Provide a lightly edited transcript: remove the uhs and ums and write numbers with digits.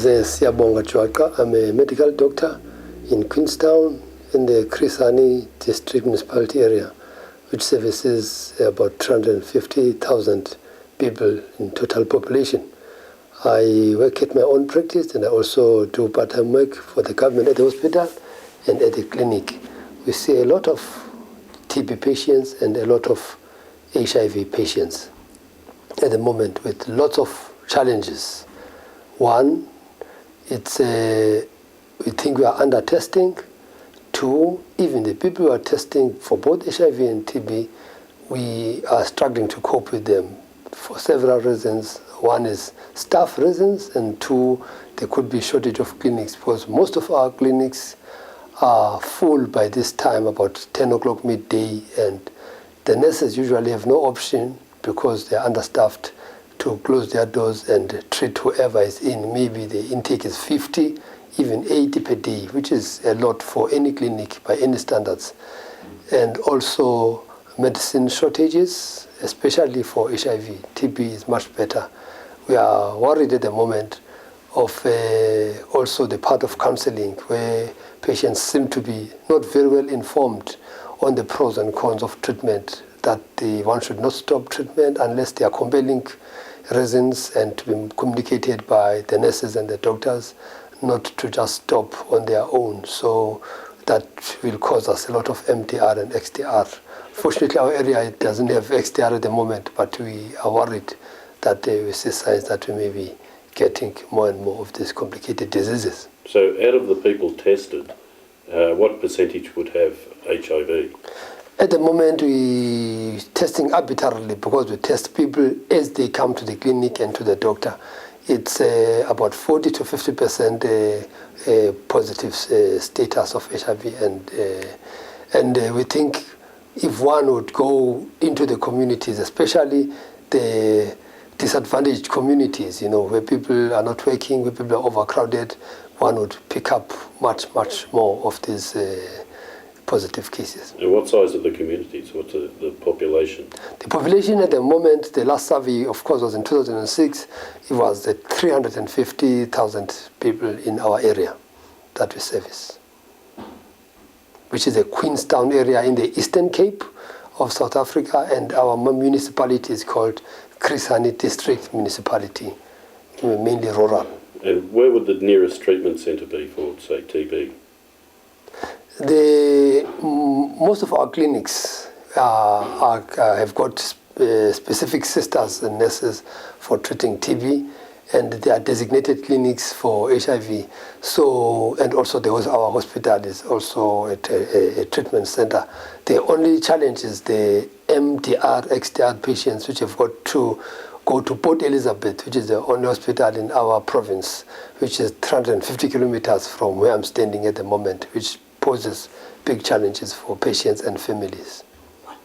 is Siyabonga Chwaka. I'm a medical doctor in Queenstown in the Krisani district municipality area, which services about 350,000 people in total population. I work at my own practice, and I also do part-time work for the government at the hospital and at the clinic. We see a lot of TB patients and a lot of HIV patients at the moment with lots of challenges. One, it's we think we are under testing. Two, even the people who are testing for both HIV and TB, we are struggling to cope with them for several reasons. One is staff reasons, and two, there could be shortage of clinics because most of our clinics are full by this time, about 10 o'clock midday, and the nurses usually have no option because they're understaffed to close their doors and treat whoever is in. Maybe the intake is 50, even 80 per day, which is a lot for any clinic by any standards. And also medicine shortages, especially for HIV. TB is much better. We are worried at the moment of also the part of counseling, where patients seem to be not very well informed on the pros and cons of treatment, that one should not stop treatment unless there are compelling reasons and to be communicated by the nurses and the doctors, not to just stop on their own. So that will cause us a lot of MDR and XDR. Fortunately, our area doesn't have XDR at the moment, but we are worried that we see signs that we may be getting more and more of these complicated diseases. So out of the people tested, what percentage would have HIV? At the moment, we're testing arbitrarily because we test people as they come to the clinic and to the doctor. It's about 40 to 50% positive status of HIV, and we think if one would go into the communities, especially the disadvantaged communities, where people are not working, where people are overcrowded, one would pick up much more of these positive cases. And what size are the communities? What's the population? The population at the moment, the last survey, of course, was in 2006. It was 350,000 people in our area that we service, which is a Queenstown area in the Eastern Cape of South Africa, and our municipality is called Krisani District Municipality, mainly rural. And where would the nearest treatment centre be for, say, TB? Most of our clinics have got specific sisters and nurses for treating TB, and there are designated clinics for HIV. So, and also our hospital is also a treatment center. The only challenge is the MDR, XDR patients, which have got to go to Port Elizabeth, which is the only hospital in our province, which is 350 kilometers from where I'm standing at the moment, which poses big challenges for patients and families.